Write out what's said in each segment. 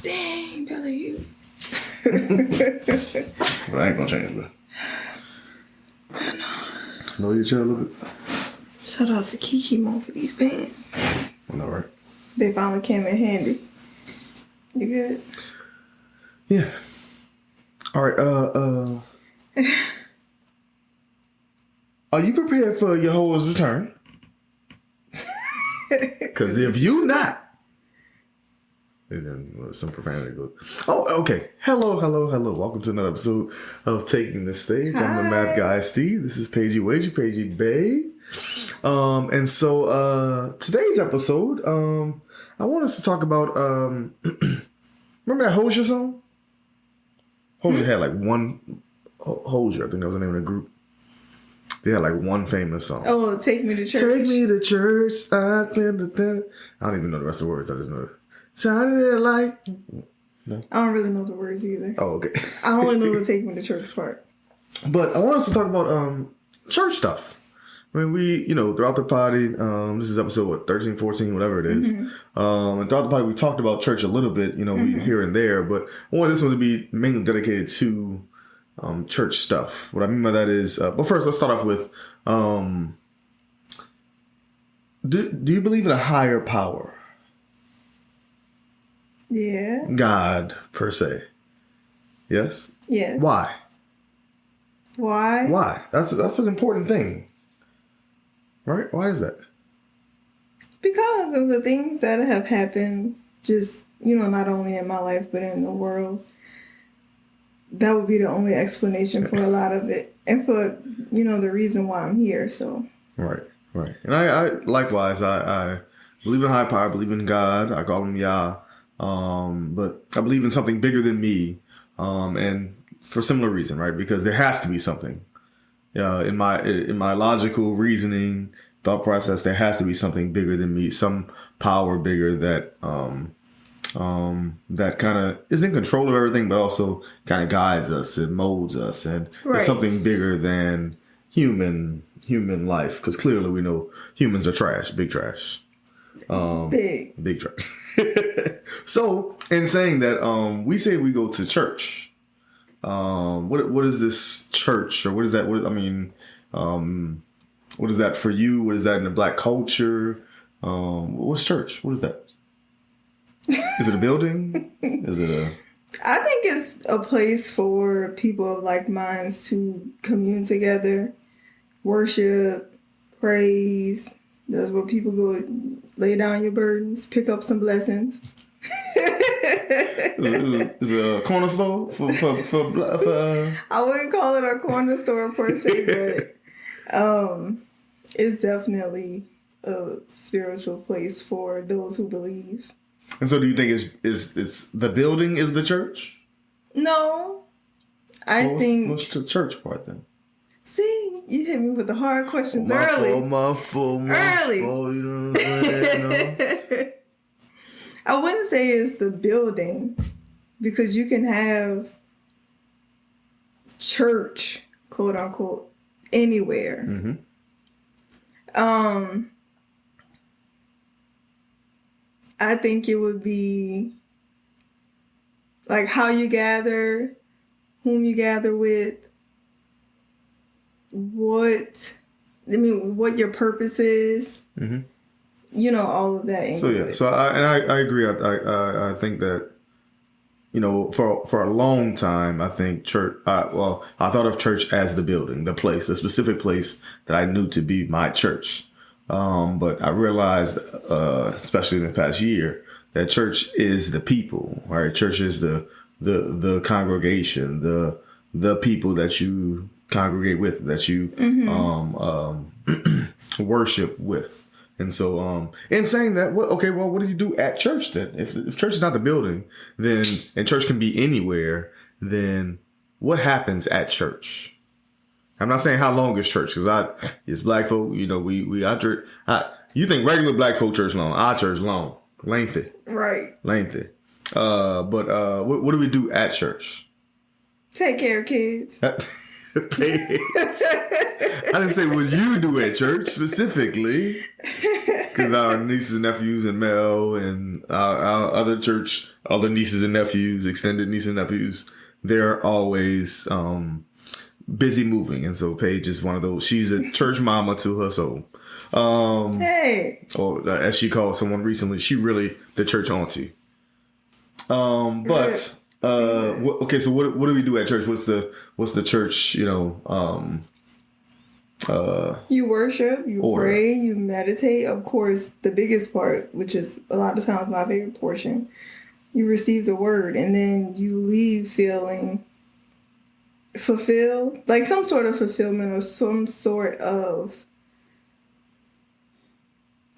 Dang, Billy, you. But I ain't gonna change, bro. I know. No, you chill a little bit. Shout out to Kiki Mo for these pants. I know, right? They finally came in handy. You good? Yeah. All right. Are you prepared for Jehovah's return? Because if you not, and then some profanity goes. Oh, okay. Hello. Welcome to another episode of Taking the Stage. Hi. I'm the math guy, Steve. This is Paigey Bay. And so today's episode, I want us to talk about remember that Hosier song? Hosier had like one Hosier, I think that was the name of the group. They had like one famous song. Oh, Take Me to Church. Take me to church. I don't even know the rest of the words. I just know it. Shining that light. No. I don't really know the words either. Oh, okay. I only know the Take Me to Church part. But I want us to talk about church stuff. I mean, we, throughout the party, this is episode, 13, 14, whatever it is. Mm-hmm. And throughout the party, we talked about church a little bit, we here and there. But I want this one to be mainly dedicated to church stuff. What I mean by that is, but first, let's start off with, do you believe in a higher power? Yeah. God, per se. Yes? Yes. Why? Why? That's an important thing. Right? Why is that? Because of the things that have happened, just, not only in my life, but in the world. That would be the only explanation for a lot of it. And for, the reason why I'm here, so. Right. And I likewise, I believe in high power, I believe in God, I call him Yah. But I believe in something bigger than me. And for similar reason, right? Because there has to be something. In my logical reasoning, thought process, there has to be something bigger than me, some power bigger that that kind of is in control of everything, but also kind of guides us and molds us, and it's something bigger than human life. Because clearly we know humans are trash, big trash, big trash. So, in saying that, we say we go to church. What is this church, or what is that? What is that for you? What is that in the Black culture? What's church? What is that? Is it a building? Is it a... I think it's a place for people of like minds to commune together, worship, praise. That's where people go lay down your burdens, pick up some blessings. Is it a corner store for I wouldn't call it a corner store per se, but it's definitely a spiritual place for those who believe. And so do you think it's the building is the church? No. I think... What's the church part then? See, you hit me with the hard questions early. My fault, early. You know what I'm saying? I wouldn't say it's the building, because you can have church, quote unquote, anywhere. Mm-hmm. I think it would be like how you gather, whom you gather with, what your purpose is. Mm-hmm. All of that. So yeah, so I agree. I think that for a long time, I think church. I thought of church as the building, the place, the specific place that I knew to be my church. But I realized, especially in the past year, that church is the people, right? Church is the congregation, the people that you congregate with, that you worship with. And so, in saying that, what do you do at church then? If church is not the building, then, and church can be anywhere, then what happens at church? I'm not saying how long is church, because it's black folk, you think regular black folk church long, our church long, lengthy. Right. Lengthy. But what do we do at church? Take care of kids. I didn't say what you do at church specifically. Because our nieces and nephews and Mel and our other church, other nieces and nephews, extended nieces and nephews, they're always busy moving. And so Paige is one of those. She's a church mama to her soul. Hey. Or as she called someone recently, she really the church auntie. Okay, so what do we do at church? What's the church, you worship, you order. pray, you meditate. Of course, the biggest part, which is a lot of times my favorite portion, you receive the word and then you leave feeling fulfilled, like some sort of fulfillment or some sort of,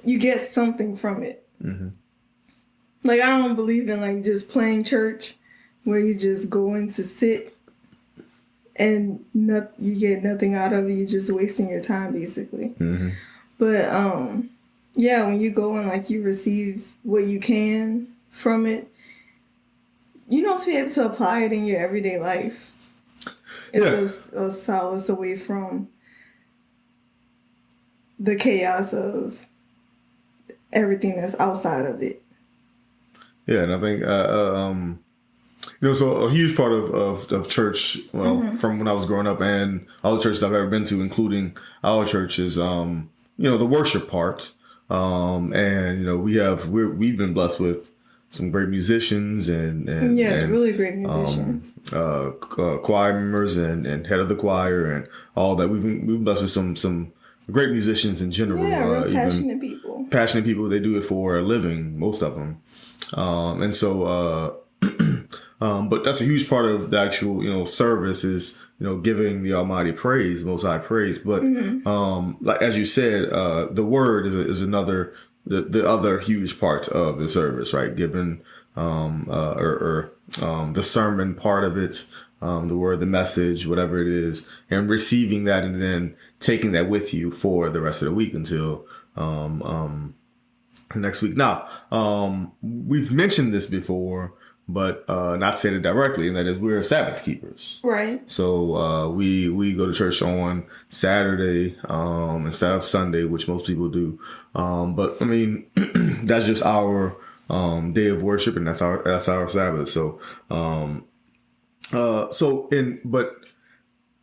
you get something from it. Mm-hmm. Like, I don't believe in like just playing church where you just go in to sit and you get nothing out of it. You're just wasting your time, basically. Mm-hmm. But yeah, when you go and like you receive what you can from it, you know, to be able to apply it in your everyday life. It's a solace away from the chaos of everything that's outside of it. Yeah, and I think so a huge part of church, from when I was growing up and all the churches I've ever been to, including our church, is the worship part. And we've been blessed with some great musicians and really great musicians, choir members and head of the choir and all that. We've been blessed with some great musicians in general. Yeah, real passionate people. Passionate people. They do it for a living, most of them. But that's a huge part of the actual, service is, giving the Almighty praise, Most High praise. But, like, as you said, the word is another, the other huge part of the service, right? Giving, the sermon part of it, the word, the message, whatever it is, and receiving that and then taking that with you for the rest of the week until, next week. Now, we've mentioned this before, but not said it directly, and that is we're Sabbath keepers. Right. So we go to church on Saturday instead of Sunday, which most people do. But I mean, that's just our day of worship, and that's our Sabbath. So but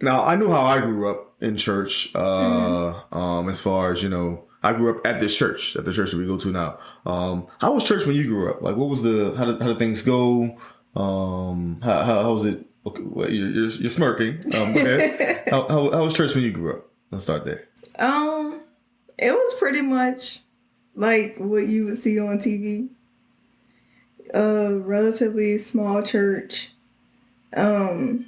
now I know how I grew up in church. As far as I grew up at this church, at the church that we go to now. How was church when you grew up? Like, what was how did things go? How was it? Okay, well, you're smirking. Go ahead. How was church when you grew up? Let's start there. It was pretty much like what you would see on TV. A relatively small church. It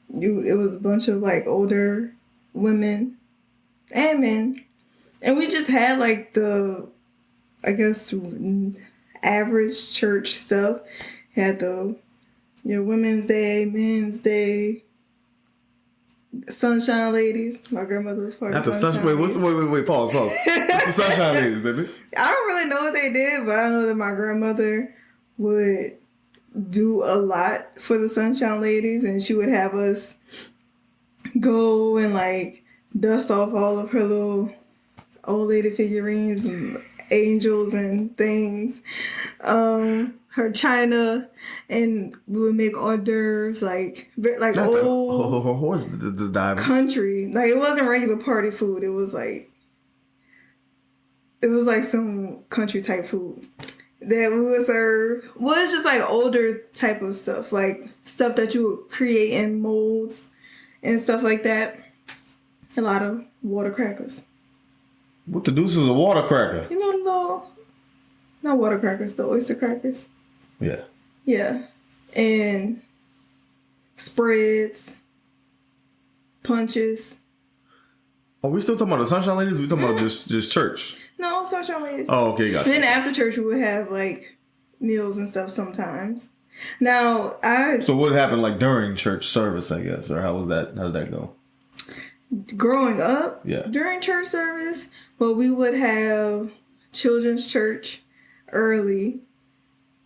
was a bunch of like older women and men. And we just had like the, I guess, average church stuff. Had the, Women's Day, Men's Day, Sunshine Ladies. My grandmother was part of the Sunshine Ladies. Wait, pause. What's the Sunshine Ladies, baby? I don't really know what they did, but I know that my grandmother would do a lot for the Sunshine Ladies, and she would have us go and like dust off all of her little old lady figurines and angels and things, her china, and we would make hors d'oeuvres like old country. Like, it wasn't regular party food. It was like some country type food that we would serve. Well, it's just like older type of stuff, like stuff that you would create in molds and stuff like that. A lot of water crackers. What the deuce is a water cracker? The little, not water crackers, the oyster crackers. Yeah. Yeah. And spreads, punches. Are we still talking about the Sunshine Ladies? Or are we talking about just church? No, Sunshine Ladies. Oh, okay, gotcha. Then after church, we would have like meals and stuff sometimes. Now, So what happened like during church service, I guess, or how was that? How did that go? Growing up, yeah, during church service, well, we would have children's church early.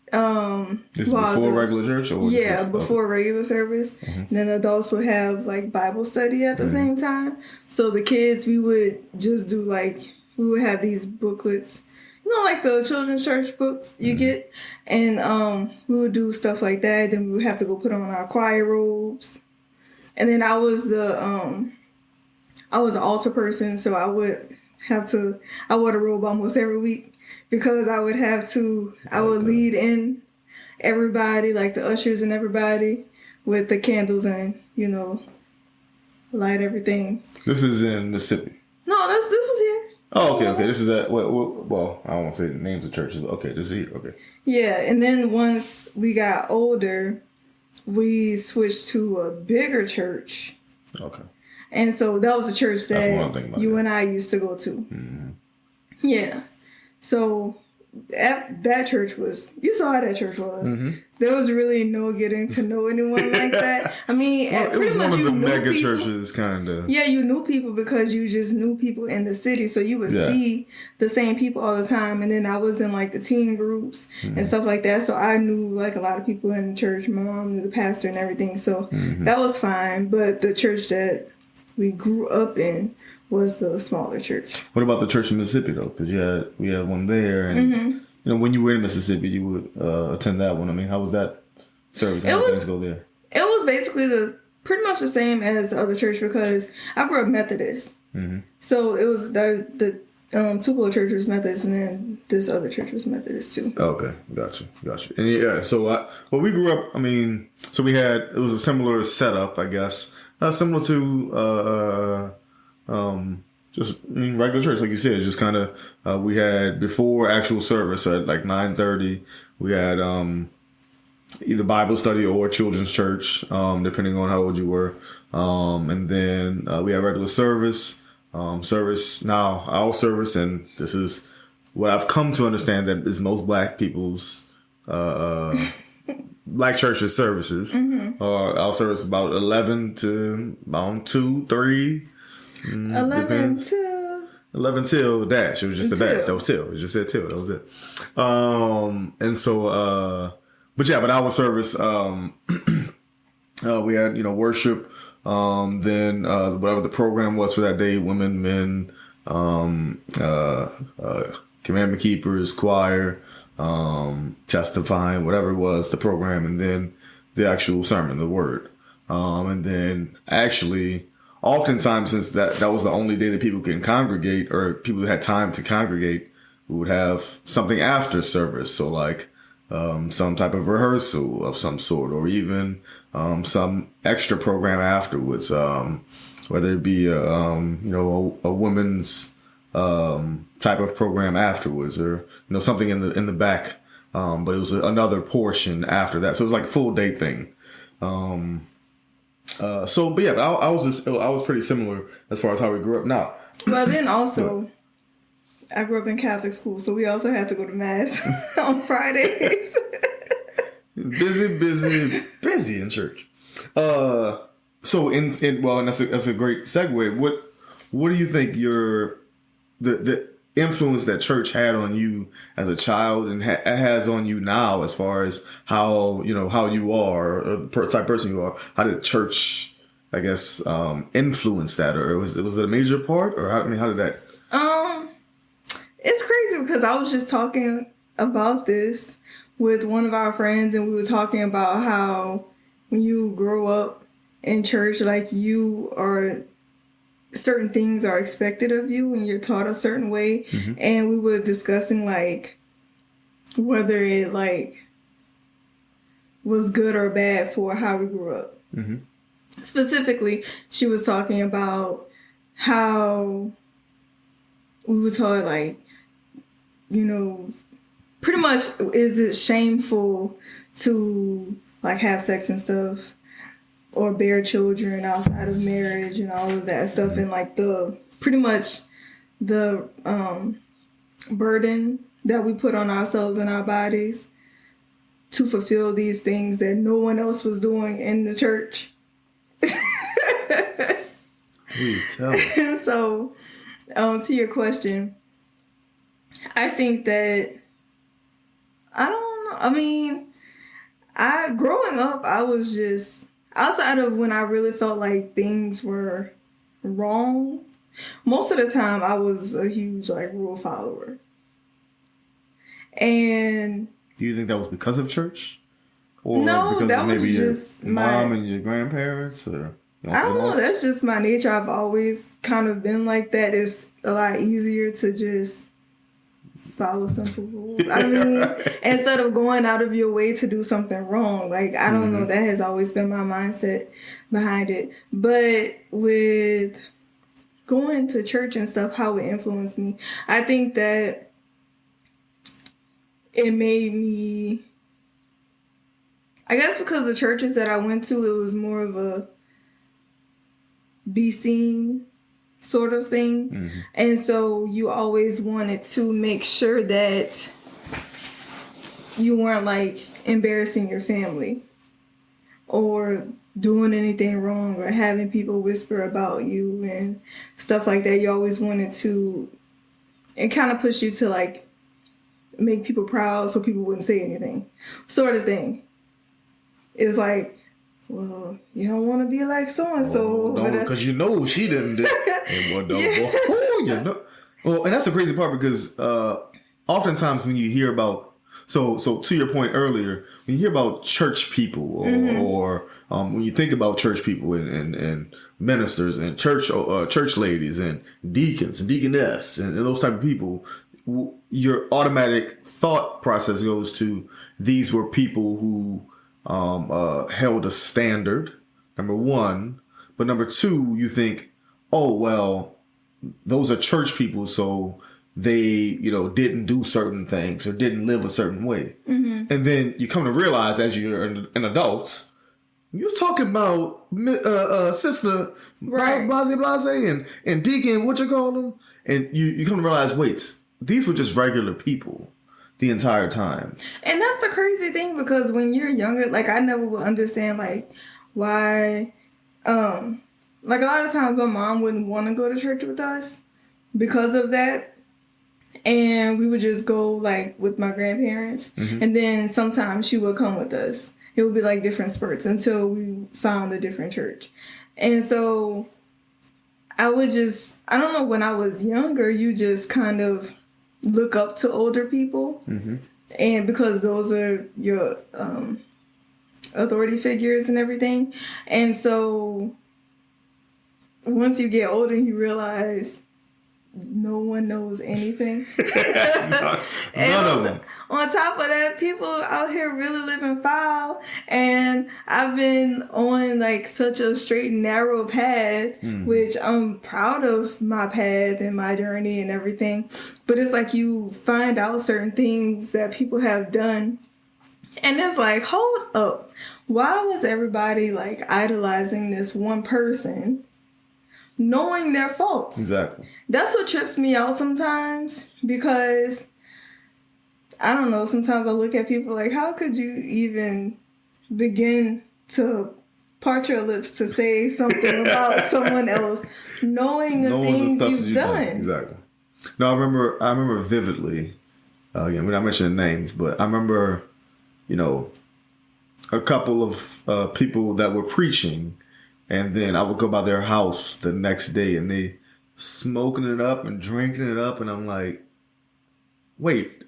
This is before regular church, or before regular service. Mm-hmm. Then adults would have like Bible study at the same time. So the kids, we would just do we would have these booklets like the children's church books you get, and we would do stuff like that. Then we would have to go put on our choir robes, and then I was an altar person, so I wore the robe almost every week because I would lead in everybody, like the ushers and everybody, with the candles and light everything. This is in Mississippi. No, this was here. Oh, okay. This is at well, I don't want to say the names of churches, but okay, this is here. Okay. Yeah, and then once we got older, we switched to a bigger church. Okay. And so that was a church that you and I used to go to. Mm-hmm. Yeah. So that church you saw how that church was. Mm-hmm. There was really no getting to know anyone like that. I mean, it was one of the mega churches, kind of. Yeah, you knew people because you just knew people in the city. So you would see the same people all the time. And then I was in like the teen groups and stuff like that. So I knew like a lot of people in the church. My mom knew the pastor and everything. So that was fine. But the church that we grew up in was the smaller church. What about the church in Mississippi though? Because we had one there, and when you were in Mississippi, you would attend that one. I mean, how was that service? How did things go there? It was basically pretty much the same as the other church because I grew up Methodist. Mm-hmm. So it was the Tupelo church was Methodist, and then this other church was Methodist too. Okay, gotcha. And yeah, so we grew up. I mean, so it was a similar setup, I guess, similar to regular church, like you said. Just kind of we had before actual service at like 9:30. We had either Bible study or children's church, depending on how old you were, and then we had regular service. Now our service, and this is what I've come to understand that is most black people's black churches services. Our service about 11 to about 2, 3. 11 till dash. It was just a dash. That was till. It just said till. That was it. And so, but our service, we had, worship, then, whatever the program was for that day, women, men, commandment keepers, choir, testifying, whatever it was, the program, and then the actual sermon, the word. And then actually, oftentimes, since that was the only day that people can congregate, or people who had time to congregate, we would have something after service. So like some type of rehearsal of some sort, or even some extra program afterwards, whether it be a women's type of program afterwards, or something in the back. But it was another portion after that, so it was like a full day thing. I was pretty similar as far as how we grew up. Now, well, then also, I grew up in Catholic school, so we also had to go to mass on Fridays. busy in church. So and that's a great segue. What do you think the influence that church had on you as a child and has on you now, as far as how you are, or the type of person you are? How did church, I guess, influence that, or was it a major part, or how did that? It's crazy because I was just talking about this with one of our friends, and we were talking about how when you grow up in church, like certain things are expected of you and you're taught a certain way. Mm-hmm. And we were discussing like whether it like was good or bad for how we grew up. Mm-hmm. Specifically, she was talking about how we were taught like, pretty much, is it shameful to like have sex and stuff, or bear children outside of marriage and all of that stuff, and like the burden that we put on ourselves and our bodies to fulfill these things that no one else was doing in the church. And so, to your question, I think that, I don't know. I mean, growing up, I was just, outside of when I really felt like things were wrong, most of the time I was a huge like rule follower. And Do you think that was because of church? Or no, because that of was maybe just your mom and your grandparents? Or I don't know. That's just my nature. I've always kind of been like that. It's a lot easier to just follow simple rules. I mean, instead of going out of your way to do something wrong. Like, I don't know. That has always been my mindset behind it. But with going to church and stuff, how it influenced me, I think that it made me, I guess because the churches that I went to, it was more of a be seen sort of thing. And so you always wanted to make sure that you weren't like embarrassing your family or doing anything wrong or having people whisper about you and stuff like that. You always wanted to, it kind of pushed you to like make people proud so people wouldn't say anything sort of thing. It's like, well, you don't want to be like so-and-so. Because she didn't do it. Well, and that's the crazy part because oftentimes when you hear about, so to your point earlier, when you hear about church people or when you think about church people and ministers and church ladies and deacons and deaconess and those type of people, your automatic thought process goes to these were people who held a standard, number one. But number two, you think, oh, well, those are church people, so they, didn't do certain things or didn't live a certain way. And then you come to realize as you're an adult, you're talking about sister, right, blase, and deacon, what you call them? And you come to realize, wait, these were just regular people the entire time. And that's the crazy thing, because when you're younger, like, I never would understand, like, why, like, a lot of times my mom wouldn't want to go to church with us because of that. And we would just go, like, with my grandparents. And then sometimes she would come with us. It would be, like, different spurts until we found a different church. And so I don't know, when I was younger, you just kind of look up to older people, and because those are your authority figures and everything. And so once you get older, you realize no one knows anything. None of them. On top of that, people out here really living foul, and I've been on like such a straight and narrow path, which I'm proud of my path and my journey and everything. But it's like you find out certain things that people have done, and it's like, hold up, why was everybody like idolizing this one person, knowing their faults? Exactly. That's what trips me out sometimes, because I don't know, sometimes I look at people like, how could you even begin to part your lips to say something about someone else, knowing the things you've done? Exactly. No, I remember vividly, again, we're not mentioning names, but I remember, a couple of people that were preaching, and then I would go by their house the next day and they smoking it up and drinking it up, and I'm like, wait,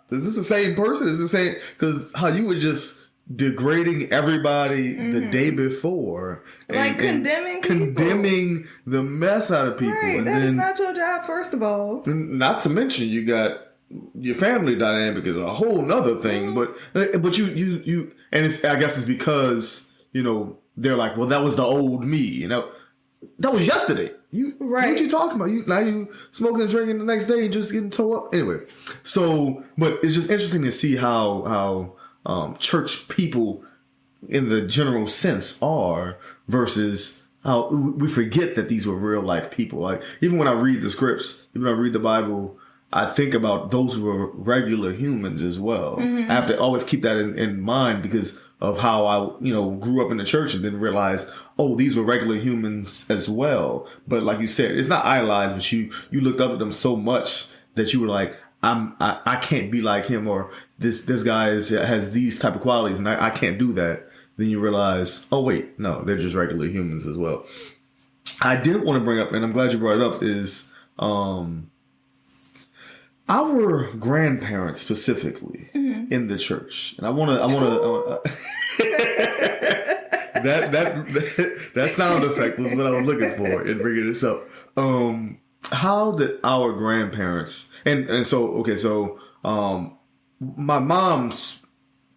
is this the same person? Is this the same? Because how you were just degrading everybody the day before. Like condemning the mess out of people. Right, and that is not your job, first of all. Not to mention you got your family dynamic is a whole nother thing. But you and I guess it's because, they're like, well, that was the old me, that was yesterday. What you talking about? Now you smoking and drinking the next day, just getting towed up. Anyway, so but it's just interesting to see how church people, in the general sense, are versus how we forget that these were real life people. Like even when I read the scripts, even when I read the Bible, I think about those who are regular humans as well. I have to always keep that in mind because of how I, grew up in the church and then realized, oh, these were regular humans as well. But like you said, it's not idolized, but you looked up at them so much that you were like, I can't be like him, or this guy has these type of qualities and I can't do that. Then you realize, oh wait, no, they're just regular humans as well. I did want to bring up, and I'm glad you brought it up, is I our grandparents specifically in the church, and I want to that sound effect was what I was looking for in bringing this up. How did our grandparents and so my mom's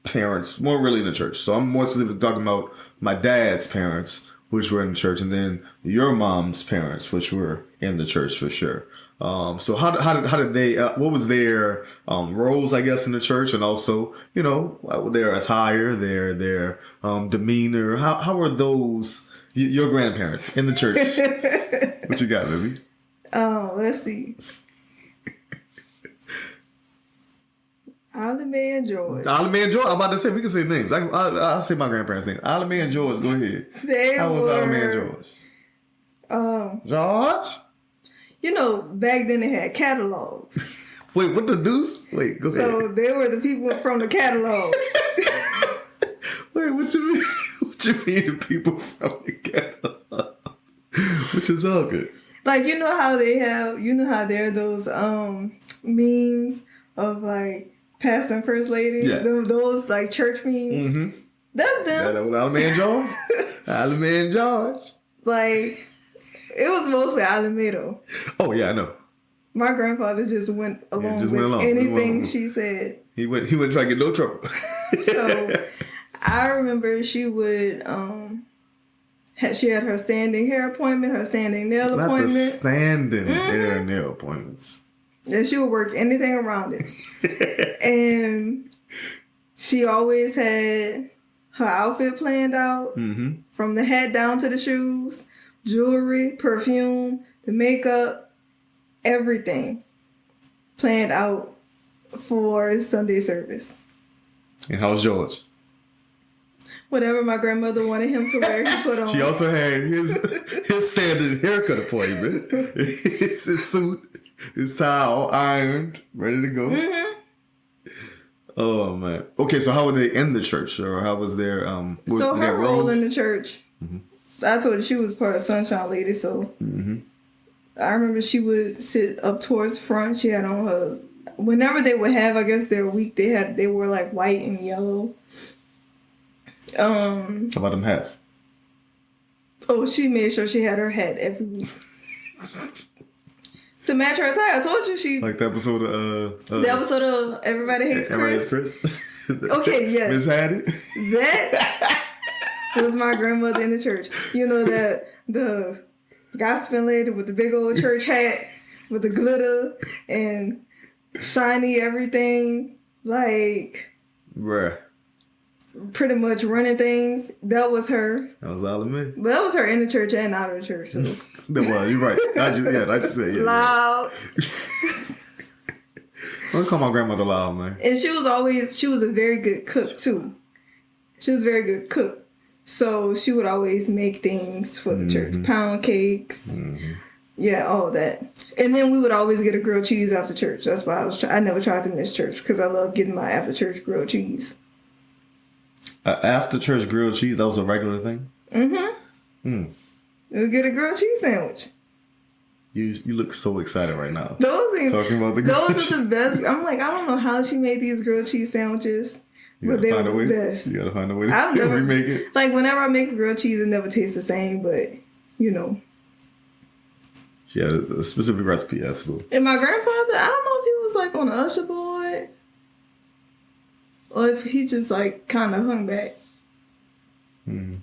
parents weren't really in the church, so I'm more specifically talking about my dad's parents, which were in the church, and then your mom's parents, which were in the church for sure. So how did they? What was their roles, I guess, in the church, and also their attire, their demeanor? How were those your grandparents in the church? What you got, baby? Let's see. Olive May and George. Olive May and George. I'm about to say we can say names. I'll say my grandparents' names. Olive May and George. Go ahead. How was Olive May and George? George. Back then they had catalogs. Wait, what the deuce? Wait, go ahead. So they were the people from the catalog. Wait, what you mean? What you mean the people from the catalog? Which is all good. Like, how they have, how there are those memes of like pastor and first lady? Yeah. Those like church memes? Mm-hmm. That's them. That was Olive May and George? Olive May and George. Like, it was mostly Olive May though. Oh, yeah, I know. My grandfather just went along with anything she said. He wouldn't try to get no trouble. So, I remember she would, she had her standing hair appointment, her standing nail appointment. The standing hair and nail appointments. And she would work anything around it. And she always had her outfit planned out. Mm-hmm. From the hat down to the shoes, jewelry, perfume, the makeup, everything planned out for Sunday service. And how was George? Whatever my grandmother wanted him to wear, he put on. She also had his standard haircut appointment. his suit. His tie all ironed, ready to go. Mm-hmm. Oh, man. Okay, so how were they in the church? Or how was their... so her role in the church, I told her she was part of Sunshine Lady, so... Mm-hmm. I remember she would sit up towards front. She had on her... Whenever they would have, I guess, their week, they were like white and yellow. How about them hats? Oh, she made sure she had her hat every week. To match her attire. I told you she... Like the episode of... the episode of Everybody Hates Chris. Everybody Hates Chris. Okay, yes. Miss Hattie. That was my grandmother in the church. That the gossiping lady with the big old church hat with the glitter and shiny everything. Like... Bruh. Pretty much running things. That was her. That was all of me. But that was her in the church and out of the church. So. Well, you're right. I just said, yeah. Loud. Don't call my grandmother loud, man. And she was a very good cook, too. She was a very good cook. So she would always make things for the church. Pound cakes. Mm-hmm. Yeah, all that. And then we would always get a grilled cheese after church. That's why I never tried to miss church. Because I love getting my after church grilled cheese. After church grilled cheese, that was a regular thing? Mm-hmm. We'll get a grilled cheese sandwich. You look so excited right now. Those things, talking about the grilled cheese. Those are the best. I'm like, I don't know how she made these grilled cheese sandwiches. But they were the best. You gotta find a way to remake it. Like, whenever I make grilled cheese, it never tastes the same, but, She had a specific recipe at school. And my grandfather, I don't know if he was, like, on the usher board. Or if he just, like, kind of hung back. Mm-hmm.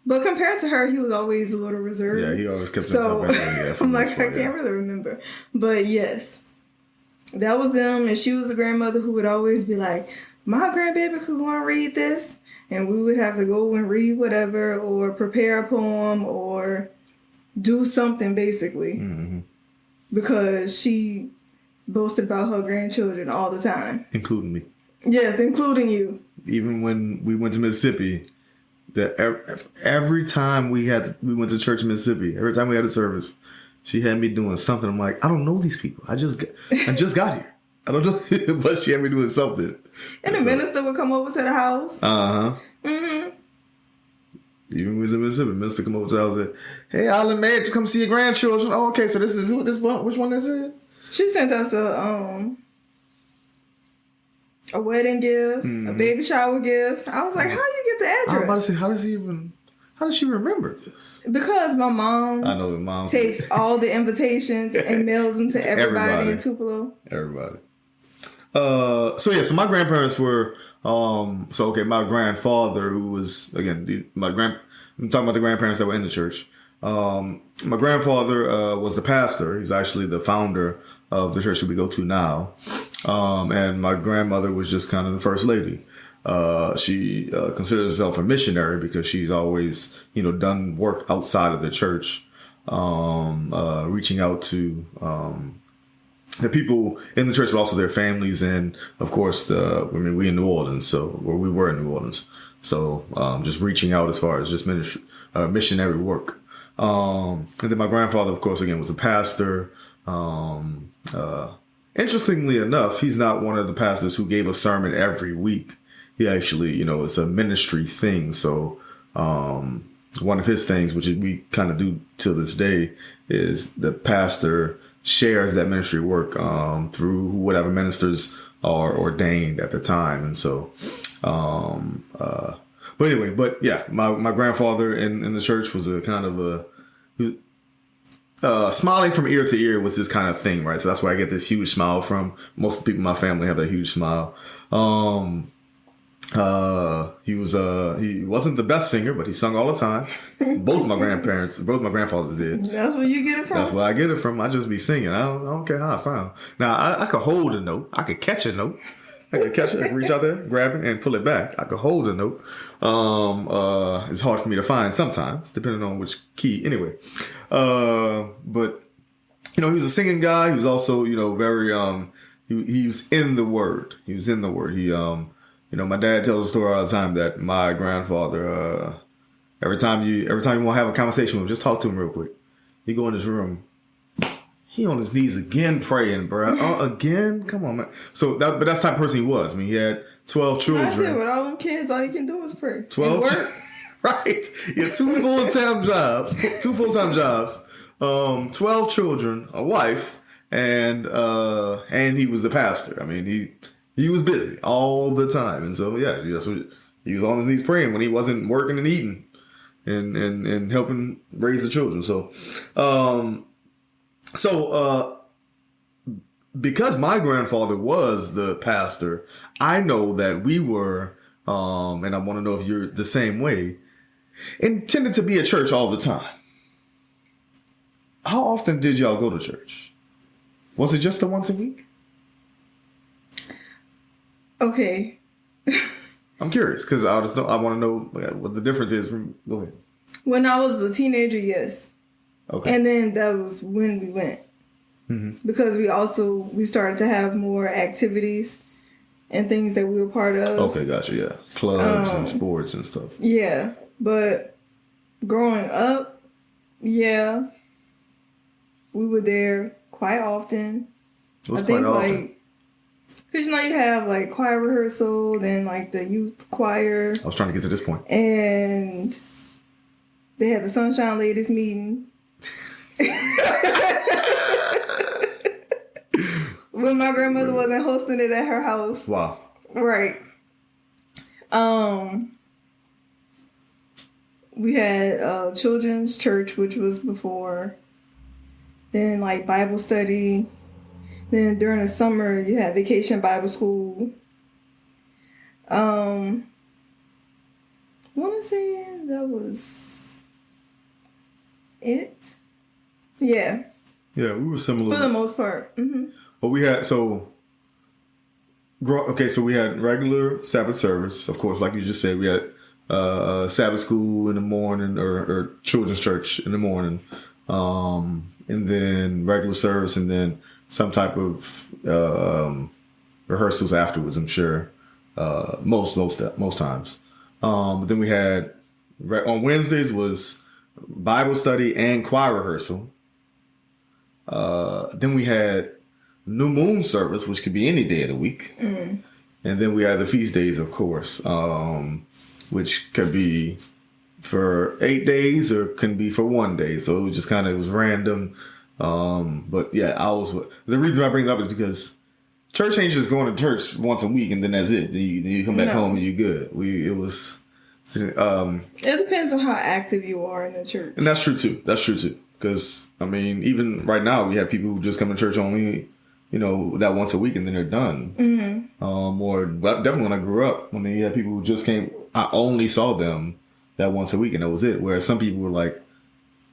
But compared to her, he was always a little reserved. Yeah, he always kept himself in. I'm like, I can't really remember. But, yes. That was them. And she was the grandmother who would always be like, my grandbaby could want to read this. And we would have to go and read whatever or prepare a poem or do something, basically. Mm-hmm. Because she... boasted about her grandchildren all the time. Including me. Yes, including you. Even when we went to Mississippi, every time we went to church in Mississippi, every time we had a service, she had me doing something. I'm like, I don't know these people. I just got here. I don't know. But she had me doing something. And the minister would come over to the house. Uh-huh. Mm-hmm. Even when we was in Mississippi, the minister come over to the house and say, hey, Olive May, just come see your grandchildren. Oh, okay, so this is which one is it? She sent us a wedding gift, a baby shower gift. I was like, how you get the I was about to address? say, how does she remember this? Because my mom I know the mom takes all the invitations and mails them to everybody in Tupelo. Everybody. So my grandparents were, my grandfather, who was, again, I'm talking about the grandparents that were in the church. My grandfather, was the pastor. He was actually the founder of the church that we go to now. And my grandmother was just kind of the first lady. She considers herself a missionary because she's always, done work outside of the church, reaching out to the people in the church, but also their families, and of course, we in New Orleans, we were in New Orleans, so just reaching out as far as just missionary work. And then my grandfather, of course, again was a pastor. Interestingly enough, he's not one of the pastors who gave a sermon every week. He actually, it's a ministry thing. So, one of his things, which we kind of do to this day, is the pastor shares that ministry work, through whatever ministers are ordained at the time. And so, my grandfather in the church was a kind of smiling from ear to ear was his kind of thing, right? So that's where I get this huge smile from. Most of the people in my family have that huge smile. He wasn't the best singer, but he sung all the time. Both my grandfathers did. That's where you get it from? That's where I get it from. I just be singing. I don't care how I sound. Now, I could hold a note. I could catch a note. I could reach out there, grab it, and pull it back. I could hold a note. It's hard for me to find sometimes, depending on which key. Anyway, but he was a singing guy. He was also, very he was in the Word. He was in the Word. He my dad tells a story all the time that my grandfather, every time you want to have a conversation with him, just talk to him real quick. You go in his room. He on his knees again praying, bro. Again? Come on, man. So but that's the type of person he was. I mean, he had 12 children. That's it. With all them kids, all you can do is pray. 12 right. He had two full-time jobs, 12 children, a wife, and he was a pastor. I mean, he was busy all the time. And so, that's what he was on his knees praying when he wasn't working and eating and helping raise the children. So, because my grandfather was the pastor, I know that we were, and I want to know if you're the same way, intended to be at church all the time. How often did y'all go to church? Was it just the once a week? Okay. I'm curious because I want to know what the difference is from. Go ahead. When I was a teenager, yes. Okay. And then that was when we went. Mm-hmm. Because we started to have more activities and things that we were part of. Okay, gotcha. Yeah, clubs and sports and stuff. Yeah, but growing up, yeah, we were there quite often. What's quite often? Because you have like choir rehearsal, then like the youth choir. I was trying to get to this point. And they had the Sunshine Ladies meeting. When my grandmother wasn't hosting it at her house. Wow. Right. We had children's church, which was before. Then like Bible study. Then during the summer, you had vacation Bible school. I want to say that was it. Yeah. Yeah, we were similar. For the most part. Mm-hmm. But we had, so we had regular Sabbath service. Of course, like you just said, we had Sabbath school in the morning or children's church in the morning. And then regular service and then some type of rehearsals afterwards, I'm sure. Most times. But then we had, on Wednesdays was Bible study and choir rehearsal. Then we had New Moon service, which could be any day of the week. Mm. And then we had the feast days, of course, which could be for 8 days or can be for 1 day. So it was just it was random. But yeah, the reason I bring it up is because church ain't just going to church once a week and then that's it. Then you come back home and you're good. It depends on how active you are in the church. And that's true too. Because, I mean, even right now, we have people who just come to church only, that once a week and then they're done. Mm-hmm. Or definitely when I grew up, when they had people who just came, I only saw them that once a week and that was it. Whereas some people were like,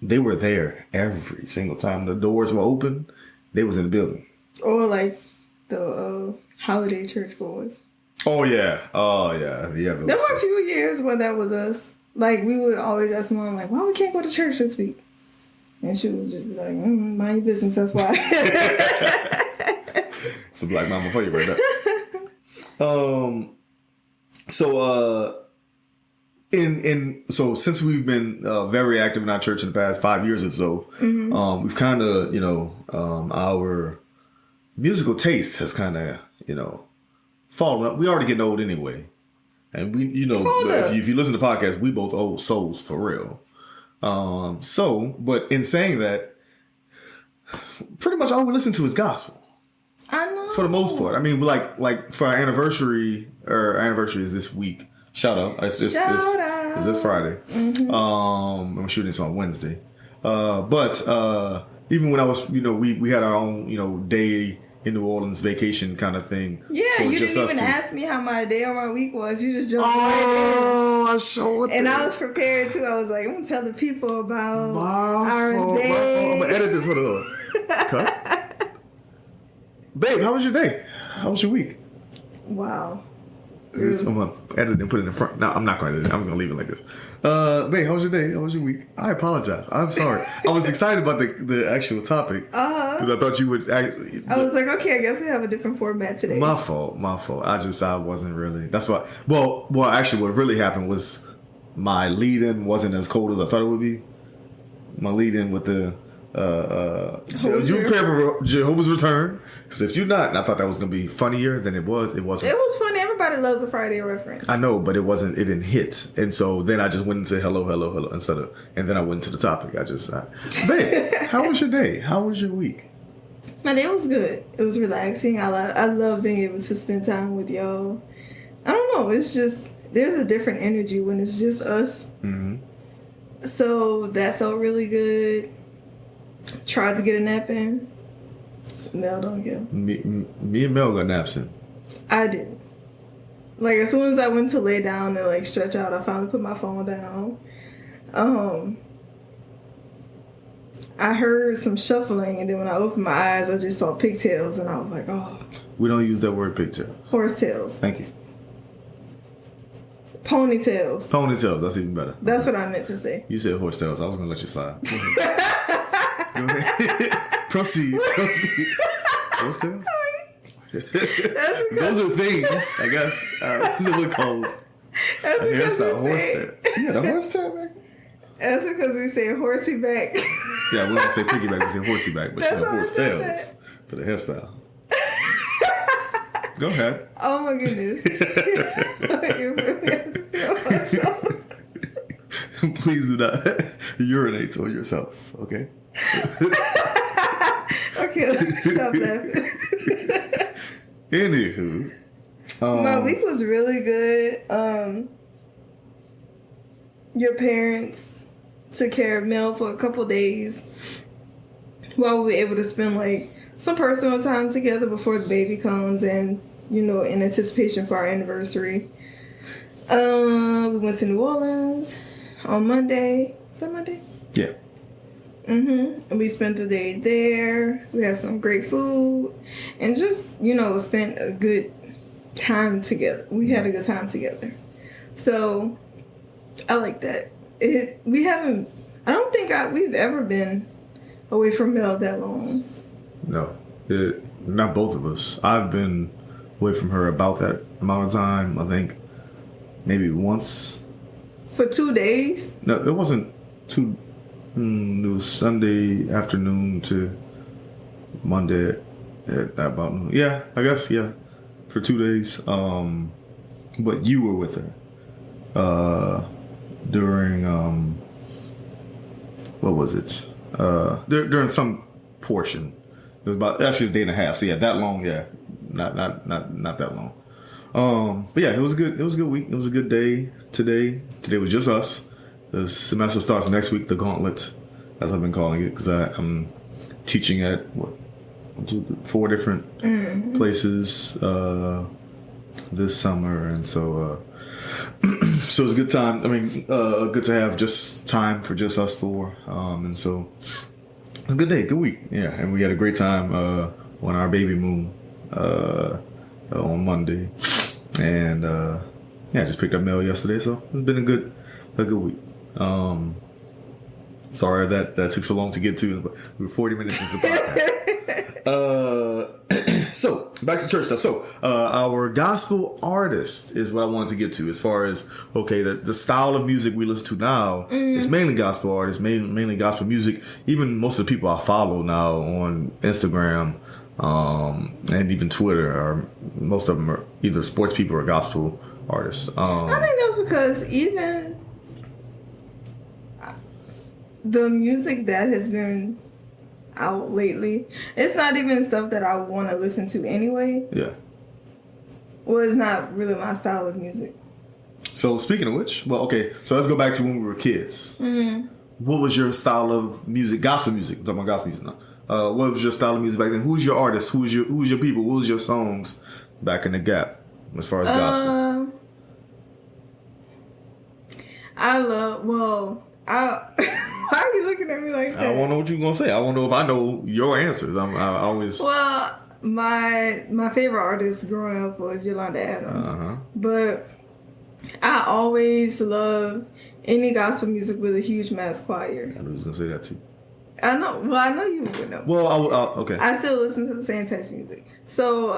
they were there every single time the doors were open, they was in the building. Or like the holiday church goers. Oh, yeah. There were a few years where that was us. Like, we would always ask Mom, like, why we can't go to church this week? And she would just be like, mind your business, that's why. It's a black mama for you right there. So since we've been very active in our church in the past 5 years or so, mm-hmm. We've kind of, our musical taste has kind of, fallen up. We already getting old anyway. And we, if you listen to podcasts, we both old souls for real. But in saying that, pretty much all we listen to is gospel. I know. For the most part. I mean, like for our anniversary is this week. Shout out. It's this Friday. Mm-hmm. I'm shooting this on Wednesday. But even when I was, we had our own, day in New Orleans vacation kind of thing. Yeah, you didn't even ask me how my day or my week was. You just jumped right in. I showed And I was prepared too. I was like, I'm going to tell the people about our day. I'm going to edit this. Hold on. Cut. Babe, how was your day? How was your week? Wow. I'm going to edit and put it in front. No, I'm not going to edit it. I'm going to leave it like this. Babe, how was your day? How was your week? I apologize. I'm sorry. I was excited about the actual topic. Because I thought you would... I was like, okay, I guess we have a different format today. My fault. I wasn't really... That's why... Well, actually, what really happened was my lead-in wasn't as cold as I thought it would be. My lead-in with the... you prepare for Jehovah's Return? Because if you're not, and I thought that was going to be funnier than it was, it wasn't. It was funny. Everybody loves a Friday reference. I know, but it wasn't. It didn't hit, and so then I just went and said hello and then I went into the topic. Babe, how was your day? How was your week? My day was good. It was relaxing. I love being able to spend time with y'all. I don't know. It's just there's a different energy when it's just us. Mm-hmm. So that felt really good. Tried to get a nap in. Mel don't get. Me and Mel got naps in. I didn't. Like, as soon as I went to lay down and, like, stretch out, I finally put my phone down. I heard some shuffling, and then when I opened my eyes, I just saw pigtails, and I was like, oh. We don't use that word pigtail. Horsetails. Thank you. Ponytails. Ponytails, that's even better. That's what I meant to say. You said horsetails. I was going to let you slide. Proceed. Horsetails? Those are things, I guess. What calls a hairstyle horsetail. Yeah, the horsetail back. That's because we say horsey back. Yeah, we don't say piggyback, we say horsey back, but horsetails for the hairstyle. Go ahead. Oh my goodness. Please do not urinate on yourself, okay? Okay, stop laughing. Anywho. My week was really good. Your parents took care of Mel for a couple days while we were able to spend like some personal time together before the baby comes and, in anticipation for our anniversary. We went to New Orleans on Monday. Is that Monday? Yeah. Mm-hmm. And we spent the day there. We had some great food and just, spent a good time together. We had a good time together. So I like that. I don't think we've ever been away from Mel that long. No, not both of us. I've been away from her about that amount of time. I think maybe once. For 2 days? No, it wasn't 2. It was Sunday afternoon to Monday at about noon. Yeah, I guess, yeah. For 2 days. But you were with her during, what was it? During some portion. It was about actually a day and a half. So yeah, that long. Yeah, not that long. But yeah, it was good. It was a good week. It was a good day today. Today was just us. The semester starts next week. The gauntlet, as I've been calling it, because I'm teaching at 4 different places this summer, and so so it's a good time. I mean, good to have just time for just us 4, and so it's a good day, good week. Yeah, and we had a great time on our baby moon on Monday, and yeah, I just picked up mail yesterday, so it's been a good week. Sorry that took so long to get to, but we were 40 minutes into the podcast. So back to church stuff. So our gospel artist is what I wanted to get to, as far as the style of music we listen to now is mainly gospel artists, mainly gospel music. Even most of the people I follow now on Instagram and even Twitter, most of them are either sports people or gospel artists. I think that's because even the music that has been out lately, it's not even stuff that I want to listen to anyway. Yeah. Well, it's not really my style of music. So speaking of which, so let's go back to when we were kids. Mm-hmm. What was your style of music? Gospel music. I'm talking about gospel music now. What was your style of music back then? Who's your artist? Who's your people? What was your songs back in the gap as far as gospel? Why are you looking at me like that? I want to know what you're gonna say. I want to know if I know your answers. I always. Well, my favorite artist growing up was Yolanda Adams, but I always loved any gospel music with a huge mass choir. I knew he was gonna say that too. I know. Well, I know you would know. Well, okay. I still listen to the same type of music. So,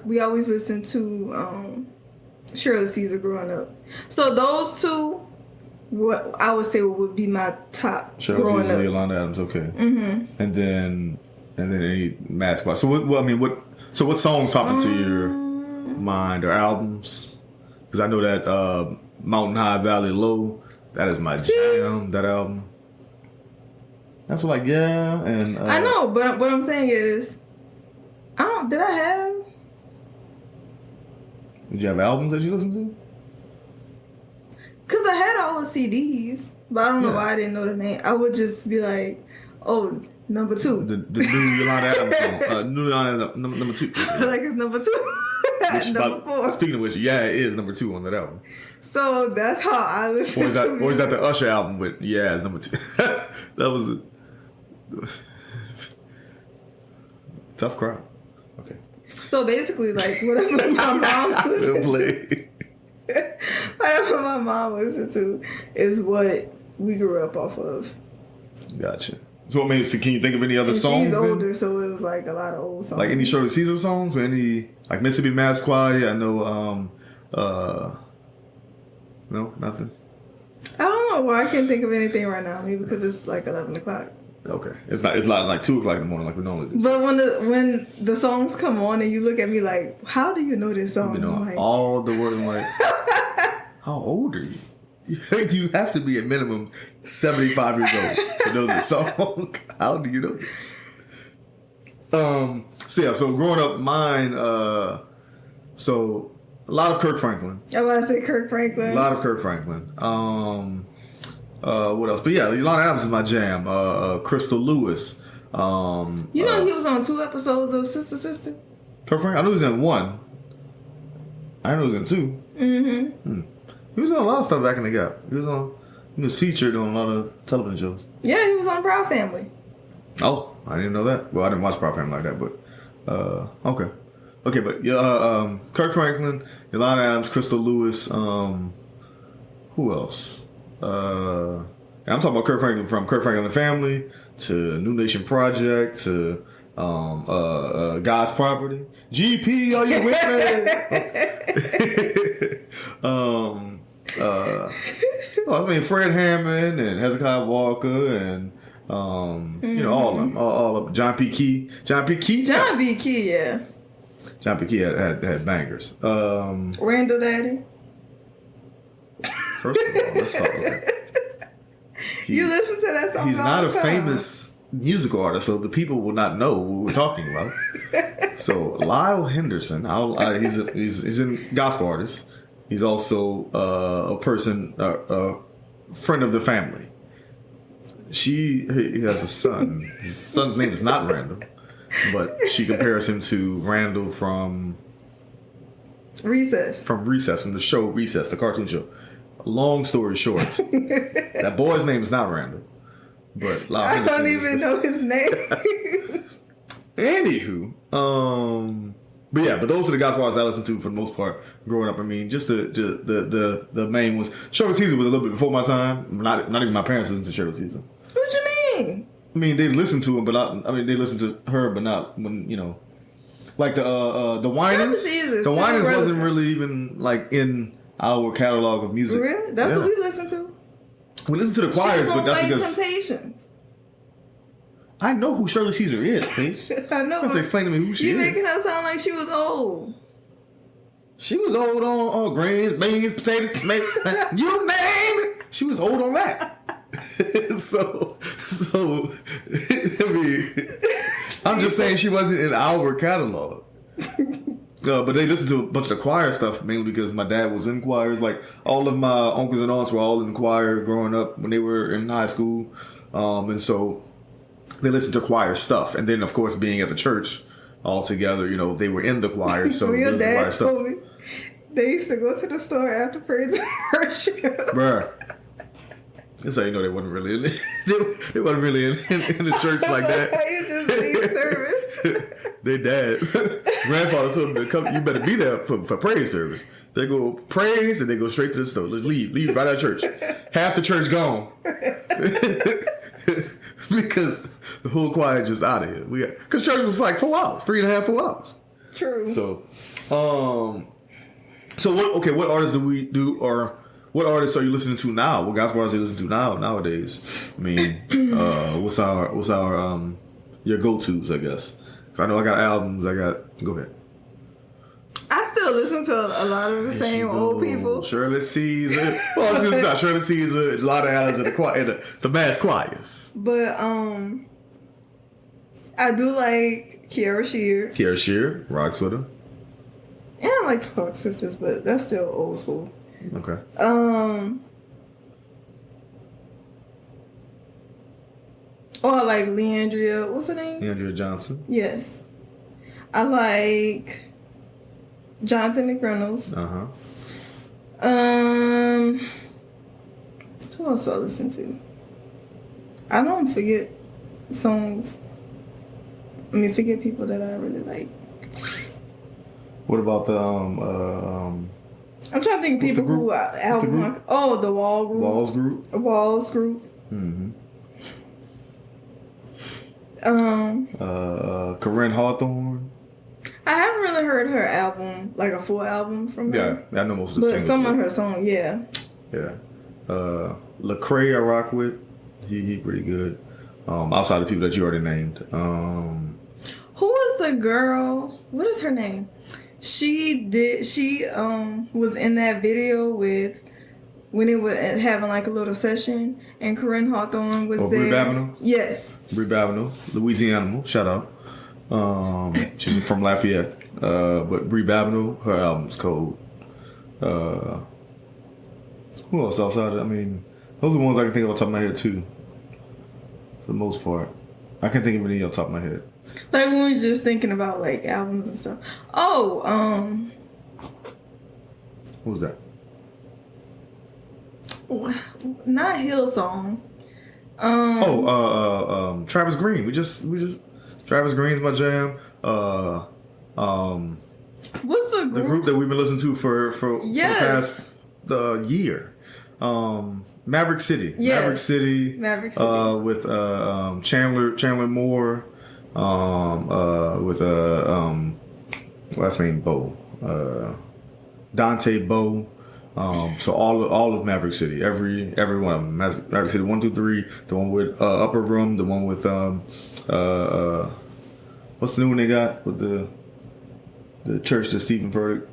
we always listened to Shirley Caesar growing up. So those two, what I would say would be my top. Shirley growing Caesar, up. Yolanda Adams, okay. Mm-hmm. And then any mass choir. So what songs pop into your mind or albums? Because I know that Mountain High, Valley Low, that is my jam. That album. That's what, and I know, but what I'm saying is, Did you have albums that you listened to? Because I had all the CDs, but I don't know why I didn't know the name. I would just be like, oh, number 2. The new Yolanda Adams song. New Yolanda number 2. Like it's number 2. Number 4. Speaking of which, it is number 2 on that album. So that's how I listen to music. Or is that the Usher album with, it's number 2. That was a tough crowd. Okay. So basically, like, whatever my mom whatever my mom listened to is what we grew up off of. Gotcha. So, can you think of any other songs? She's older, so it was like a lot of old songs. Like any Shirley Caesar songs? Or any, like Mississippi Mass Choir? I know, no, nothing? I don't know why I can't think of anything right now. Maybe because it's like 11 o'clock. Okay. It's not like 2 o'clock in the morning like we normally do. But when the songs come on and you look at me like, how do you know this song? You know, all the words. I'm like, how old are you? You have to be at minimum 75 years old to know this song. How do you know this? So growing up, mine, so a lot of Kirk Franklin. I was about to say Kirk Franklin. A lot of Kirk Franklin. What else? But Yolanda Adams is my jam. Crystal Lewis. He was on 2 episodes of Sister. Kirk Franklin? I knew he was in 1. I knew he was in 2. Mm-hmm. He was on a lot of stuff back in the gap. He was featured on a lot of television shows. Yeah, he was on Proud Family. Oh, I didn't know that. Well, I didn't watch Proud Family like that, but okay. Okay, but Kirk Franklin, Yolanda Adams, Crystal Lewis, who else? I'm talking about Kirk Franklin, from Kirk Franklin and Family to New Nation Project to God's Property. GP, are you with me? Fred Hammond and Hezekiah Walker and all of them. John P. Key, yeah. John P. Key had bangers. Randall Daddy. First of all, let's talk about that. You listen to that song. He's not a famous musical artist, so the people will not know what we're talking about. So Lyle Henderson, he's a gospel artist. He's also a friend of the family. He has a son. His son's name is not Randall, but she compares him to Randall from Recess. From the show Recess, the cartoon show. Long story short, that boy's name is not Randall, but Lyle I Henderson don't even know his name. Anywho, but those are the gospel artists I listened to for the most part growing up. I mean, just the main ones. Shirley Caesar was a little bit before my time. Not even my parents listened to Shirley Caesar. What you mean? I mean, they listened to him, but they listened to her, but not when like the Winans. The Winans wasn't really even like in our catalog of music. Really? That's what we listened to. We listened to the choirs, but that's because Temptations. I know who Shirley Caesar is, Paige. I know. You have to explain to me who she is. You're making her sound like she was old. She was old on greens, beans, potatoes, tomatoes. You name it. She was old on that. so I mean, I'm just saying she wasn't in our catalog. But they listened to a bunch of the choir stuff mainly because my dad was in choirs. Like all of my uncles and aunts were all in choir growing up when they were in high school, and so they listened to choir stuff. And then, of course, being at the church all together, they were in the choir. So your dad told me they used to go to the store after praise and worship. Bruh. That's how you know they wasn't really in they wasn't really in the church like that. You just need service. They dad, grandfather told them to come. You better be there for praise service. They go praise and they go straight to the store. Let's leave right out of church. Half the church gone because the whole choir just out of here. Because church was like 4 hours, 3.5, 4 hours. True. So, what artists do we do or? What artists are you listening to now? What gospel artists are you listening to nowadays? I mean, what's our your go-tos, I guess. So I know I got albums. Go ahead. I still listen to a lot of the same old people. Shirley Caesar. Well, it's not Shirley Caesar. A lot of albums in the choir, the mass choirs. But I do like Kiara Shear. Kiara Shear rocks with her. And I like the Clark Sisters, but that's still old school. Okay. I like Leandria. What's her name? Leandria Johnson. Yes. I like Jonathan McReynolds. Who else do I listen to? I don't forget songs. Forget people that I really like. What about the I'm trying to think of people who album. Oh, the Wall Group. Walls Group. Mm-hmm. Corinne Hawthorne. I haven't really heard her album, like a full album from her. Yeah, I know most of the singles. But some of her songs, yeah. Yeah. Lecrae I rock with. He pretty good. Outside the people that you already named. Who was the girl? What is her name? She was in that video with when it was having like a little session, and Corinne Hawthorne was there. Brie Babineau? Yes. Brie Babineau, Louisiana, shout out. She's from Lafayette. But Brie Babineau, her album's cold. Who else outside? Those are the ones I can think of on top of my head too. For the most part, I can't think of any on top of my head. Like when we're just thinking about like albums and stuff. Oh, what was that? Not Hillsong. Travis Green. We just Travis Green's my jam. What's the group? The group that we've been listening to for the past year. Maverick City. Yes. Maverick City. With Chandler Moore. With last name Bow. Dante Bow. So all of Maverick City, every one of them. Maverick City 1, 2, 3. The one with Upper Room. The one with what's the new one they got with the church that Stephen Furtick.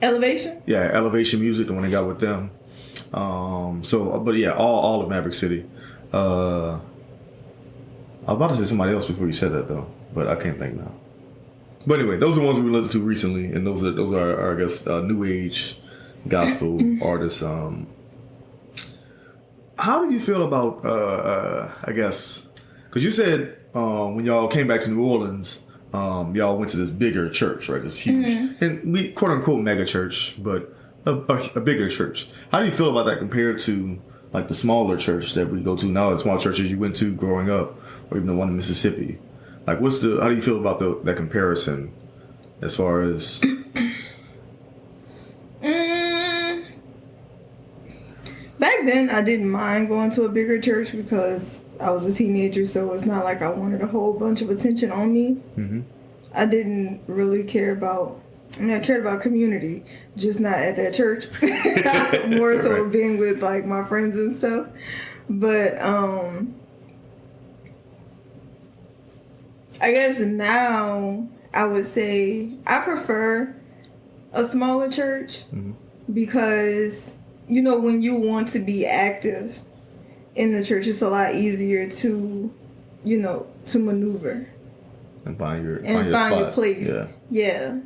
Elevation. Yeah, Elevation Music. The one they got with them. But yeah, all of Maverick City. I was about to say somebody else before you said that though, but I can't think now. But anyway, those are the ones we listened to recently, and those are I guess new age gospel artists. How do you feel about I guess because you said when y'all came back to New Orleans, y'all went to this bigger church, right? This huge and we quote unquote mega church, but a bigger church. How do you feel about that compared to like the smaller church that we go to now, the small churches you went to growing up, or even the one in Mississippi? Like, how do you feel about that comparison as far as? Back then, I didn't mind going to a bigger church because I was a teenager, so it's not like I wanted a whole bunch of attention on me. Mm-hmm. I didn't really care about. I mean, I cared about community, just not at that church. More so right. Being with like my friends and stuff. But I guess now I would say I prefer a smaller church because, you know, when you want to be active in the church, it's a lot easier to, you know, to maneuver. And find your place. Yeah.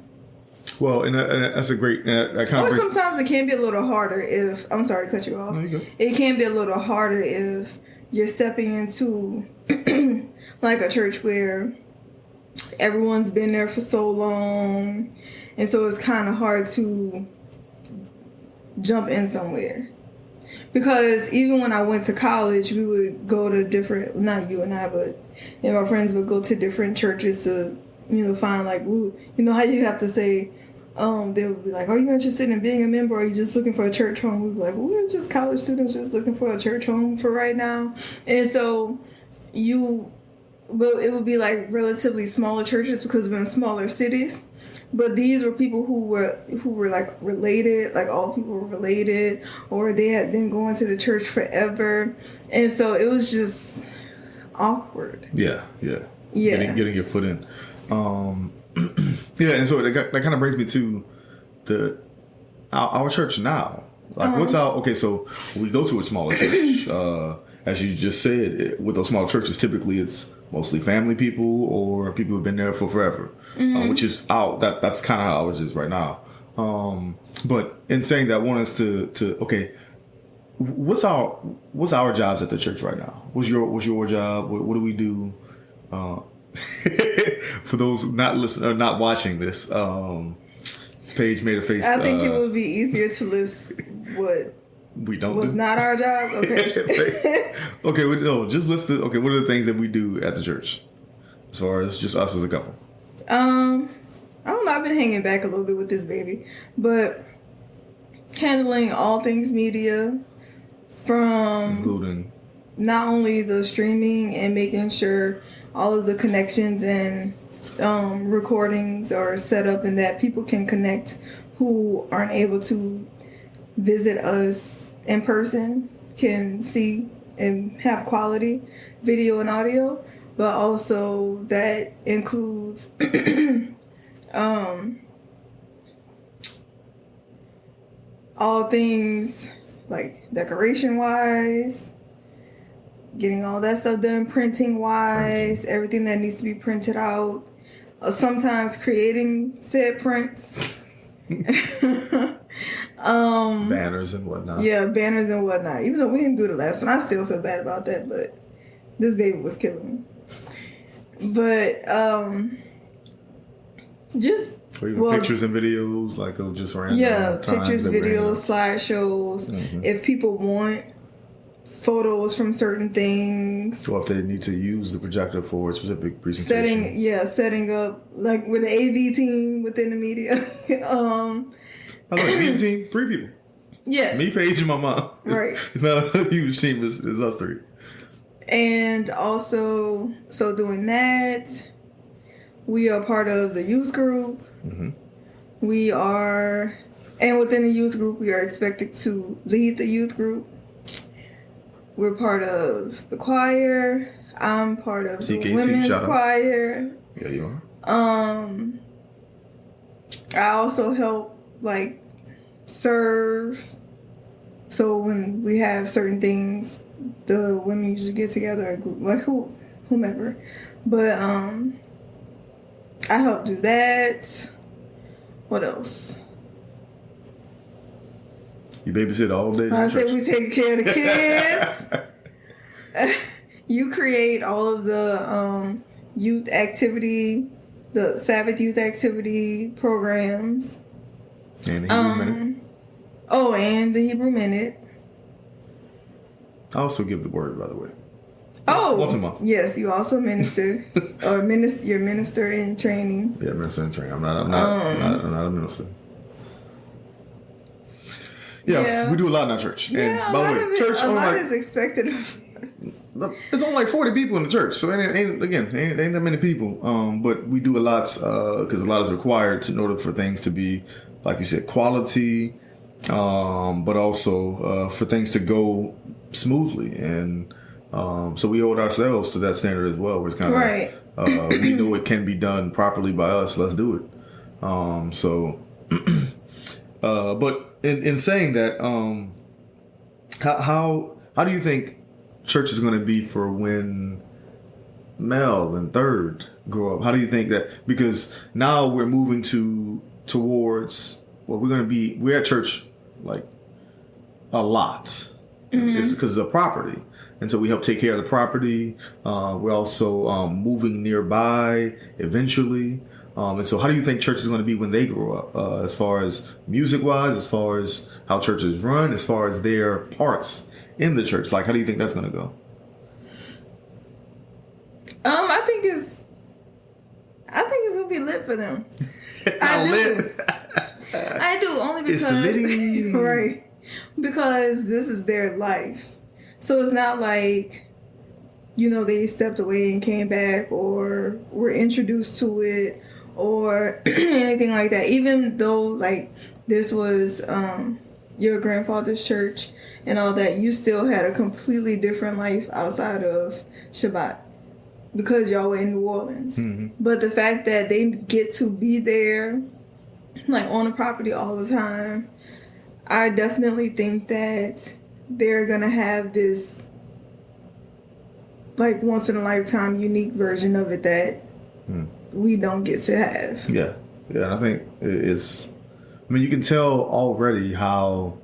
Well, and that's a great... or sometimes it can be a little harder if... I'm sorry to cut you off. No, you go. It can be a little harder if you're stepping into like a church where everyone's been there for so long, and so it's kind of hard to jump in somewhere. Because even when I went to college, we would go to different... Not you and I, but my friends would go to different churches to, you know, find like... You know how you have to say... they would be like, are you interested in being a member, or are you just looking for a church home? We'd be like, well, we're just college students just looking for a church home for right now. And so it would be like relatively smaller churches because we're in smaller cities. But these were people who were like related, like all people were related, or they had been going to the church forever. And so it was just awkward. Yeah. Getting your foot in. Yeah, and so that kind of brings me to our church now. Like, what's our... Okay, so we go to a smaller church. As you just said, with those smaller churches, typically it's mostly family people or people who've been there for forever, which is that's kind of how ours is right now. But in saying that, I want us to okay, what's our jobs at the church right now? What's your job? What do we do? For those not listening or not watching this, Paige made a face. I think it would be easier to list what we don't was do. Not our job. Okay. Okay. No, just list it. Okay. What are the things that we do at the church, as far as just us as a couple? I don't know. I've been hanging back a little bit with this baby, but handling all things media, from including not only the streaming and making sure all of the connections and recordings are set up and that people can connect who aren't able to visit us in person, can see and have quality video and audio, but also that includes all things like decoration wise, getting all that stuff done, printing wise, everything that needs to be printed out. Sometimes creating said prints. Banners and whatnot. Yeah, banners and whatnot. Even though we didn't do the last one, I still feel bad about that, but this baby was killing me. But just or even pictures and videos, like just random. Yeah, pictures, videos, slideshows. Mm-hmm. If people want photos from certain things. So if they need to use the projector for a specific presentation. Setting up like with the AV team within the media. I like media team, 3 people. Yes. Me, Paige, and my mom. Right. It's not a huge team, it's us 3. And also, so doing that, we are part of the youth group. Mm-hmm. And within the youth group, we are expected to lead the youth group. We're part of the choir. I'm part of the women's choir. Yeah, you are. I also help like serve. So when we have certain things, the women usually get together. Like whomever. But I help do that. What else? You babysit all day? I said we take care of the kids. You create all of the youth activity, the Sabbath youth activity programs. And the Hebrew Minute. Oh, and the Hebrew Minute. I also give the word, by the way. Oh, once a month. Yes, you also minister, or you're minister in training. Yeah, minister in training. I'm not a minister. Yeah, we do a lot in our church. Yeah, and by the way, church a lot is expected of. There's only like 40 people in the church, so ain't that many people. But we do a lot because a lot is required in order for things to be, like you said, quality, but also for things to go smoothly. And so we hold ourselves to that standard as well. Where it's kind of right. We know it can be done properly by us. Let's do it. But in saying that, how do you think church is going to be for when Mel and Third grow up? How do you think that? Because now we're moving towards we're at church like a lot. Mm-hmm. It's because of the property, and so we help take care of the property. We're also moving nearby eventually. And so how do you think church is going to be when they grow up, as far as music-wise, as far as how churches run, as far as their parts in the church? Like, how do you think that's going to go? I think it's going to be lit for them. I do, only because... It's litty. Right. Because this is their life. So it's not like, they stepped away and came back or were introduced to it or anything like that. Even though, like, this was your grandfather's church and all that, you still had a completely different life outside of Shabbat because y'all were in New Orleans. Mm-hmm. But the fact that they get to be there, like, on the property all the time, I definitely think that they're going to have this, like, once-in-a-lifetime unique version of it that we don't get to have. Yeah. Yeah, and I think you can tell already how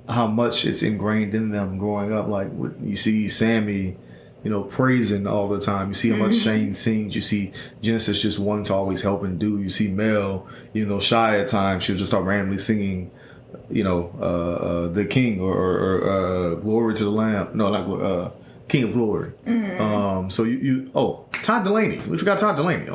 much it's ingrained in them growing up. Like, you see Sammy, praising all the time. You see how much Shane sings. You see Genesis just wanting to always help and do. You see Mel, even though shy at times, she'll just start randomly singing, the King or Glory to the Lamb. No, not King of Glory. So Todd Delaney. We forgot Todd Delaney.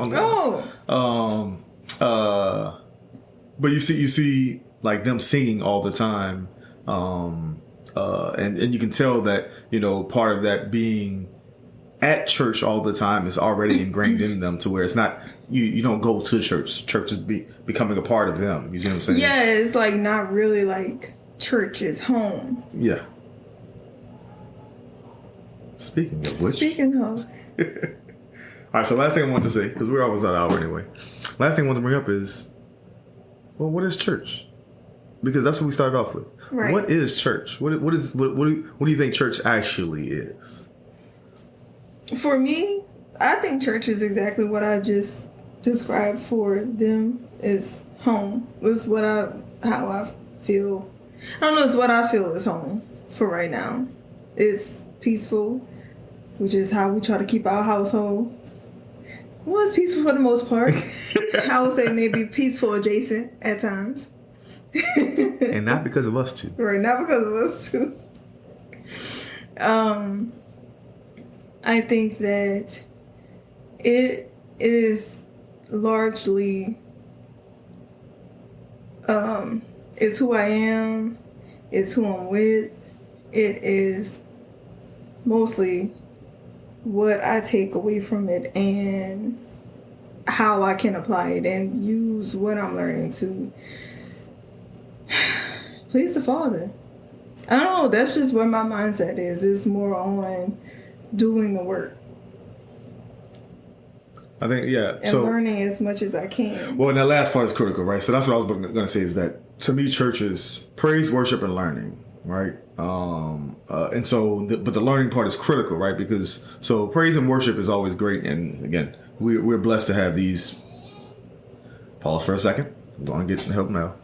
But you see like them singing all the time. And you can tell that, part of that being at church all the time is already ingrained in them, to where it's not, you don't go to church. Church is becoming a part of them. You see what I'm saying? Yeah, it's like not really like church is home. Yeah. Speaking of which. All right, so last thing I want to say, because we're almost at an hour anyway. Last thing I want to bring up is, well, what is church? Because that's what we started off with. Right. What is church? What do you think church actually is? For me, I think church is exactly what I just described for them. Is home. It's how I feel. I don't know. It's what I feel is home for right now. It's peaceful, which is how we try to keep our household. Well, it's peaceful for the most part. I would say maybe peaceful adjacent at times. And not because of us two. Right, not because of us two. I think that it is largely it's who I am, it's who I'm with, it is mostly what I take away from it and how I can apply it and use what I'm learning to please the Father. I don't know. That's just where my mindset is. It's more on doing the work. I think, yeah. And learning as much as I can. Well, and that last part is critical, right? So that's what I was going to say, is that to me, church is praise, worship, and learning. right? And so, but the learning part is critical, right? Because so praise and worship is always great, and again, we're blessed to have these. Pause for a second. I'm going to get some help now.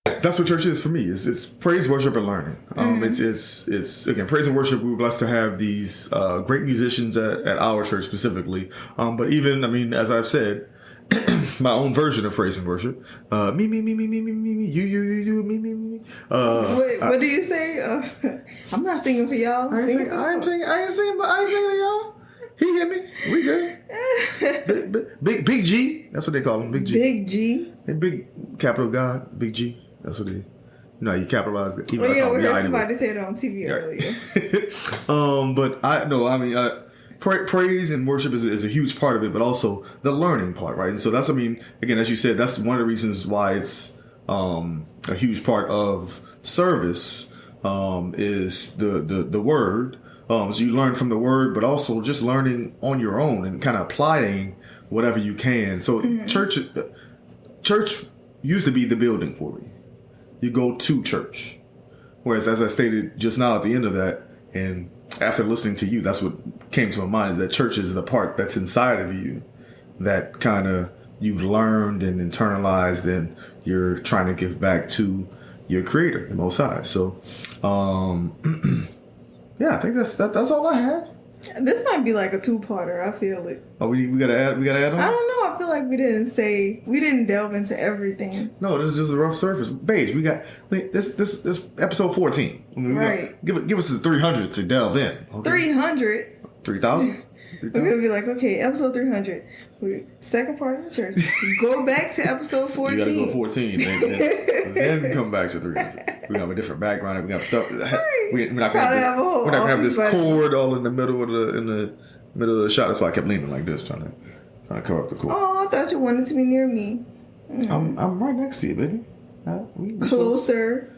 That's what church is for me. It's praise, worship, and learning. It's again praise and worship. We're blessed to have these great musicians at our church specifically. But even, I mean, as I've said, my own version of praise and worship. Me, you, me. Wait, what do you say? I'm not singing for y'all. I ain't singing to y'all. He hit me. We good. Big G. That's what they call him. Big G. Big G. Big capital God. Big G. That's what he. You know, you capitalize. We heard somebody say it on TV earlier. Praise and worship is a huge part of it, but also the learning part, right? And so that's, I mean, again, as you said, that's one of the reasons why it's a huge part of service is the word. So you learn from the word, but also just learning on your own and kind of applying whatever you can. So church used to be the building for me. You go to church. Whereas, as I stated just now at the end of that, and after listening to you, that's what came to my mind, is that church is the part that's inside of you that kind of you've learned and internalized, and you're trying to give back to your creator, the Most High. So, yeah, I think that's all I had. This might be like a two-parter. I feel it. Oh, we gotta add on? I don't know. I feel like we didn't delve into everything. No, this is just a rough surface. Beige, this episode 14. Right. Give us the 300 to delve in. Okay? 300? 3,000? We're going to be like, okay, episode 300. Second part of the church. Go back to episode 14. You gotta go 14 and then come back to 300. We have a different background. We have stuff. We're not gonna have this cord all in the middle of the shot. That's why I kept leaning like this, trying to cover up the cord. Oh, I thought you wanted to be near me. I'm right next to you, baby. We Closer.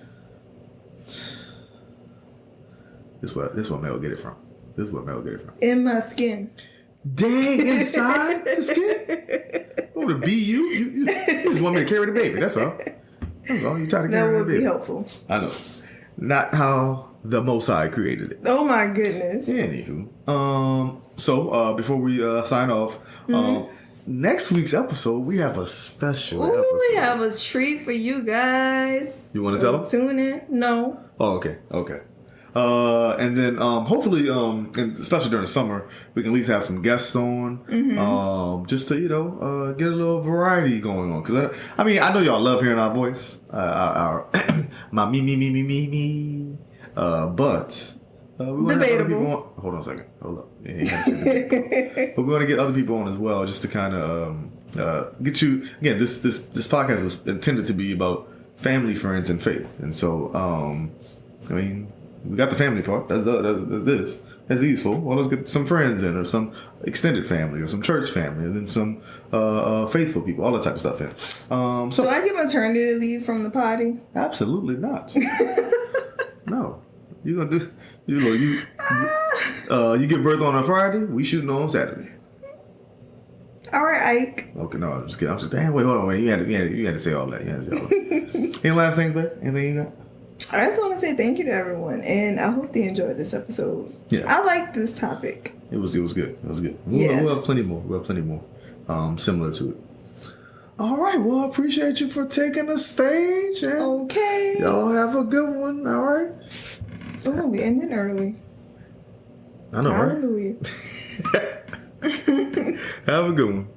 This is where Mel get it from. In my skin. Dang, inside the skin? I want to be you. You just want me to carry the baby. That's all. You try to carry the baby. That would be helpful. I know. Not how the Most High created it. Oh my goodness. Anywho. So before we sign off, next week's episode, we have a special episode. We have a treat for you guys. You want to tell them? Tune in. No. Oh, okay. And then hopefully, and especially during the summer, we can at least have some guests on, just to get a little variety going on. Because I know y'all love hearing our voice, our my me. But we want to get other people on. Hold on a second. Hold up. Yeah, but we want to get other people on as well, just to kind of get you again. This podcast was intended to be about family, friends, and faith, and so we got the family part. That's these folk. Well, let's get some friends in, or some extended family, or some church family, and then some faithful people, all that type of stuff in. So do I get maternity leave from the potty? Absolutely not. No, you gonna do you give birth on a Friday. We shooting on Saturday. All right, Ike. Okay, no, I'm just kidding. Wait, hold on, wait. You had to say all that. Any last things, babe? Anything you got? I just want to say thank you to everyone, and I hope they enjoyed this episode. Yeah, I like this topic. It was good. We'll have plenty more. Similar to it. All right. Well, I appreciate you for taking the stage. Okay. Y'all have a good one. All right. Oh, we ending early. I know, Hallelujah. Right? Have a good one.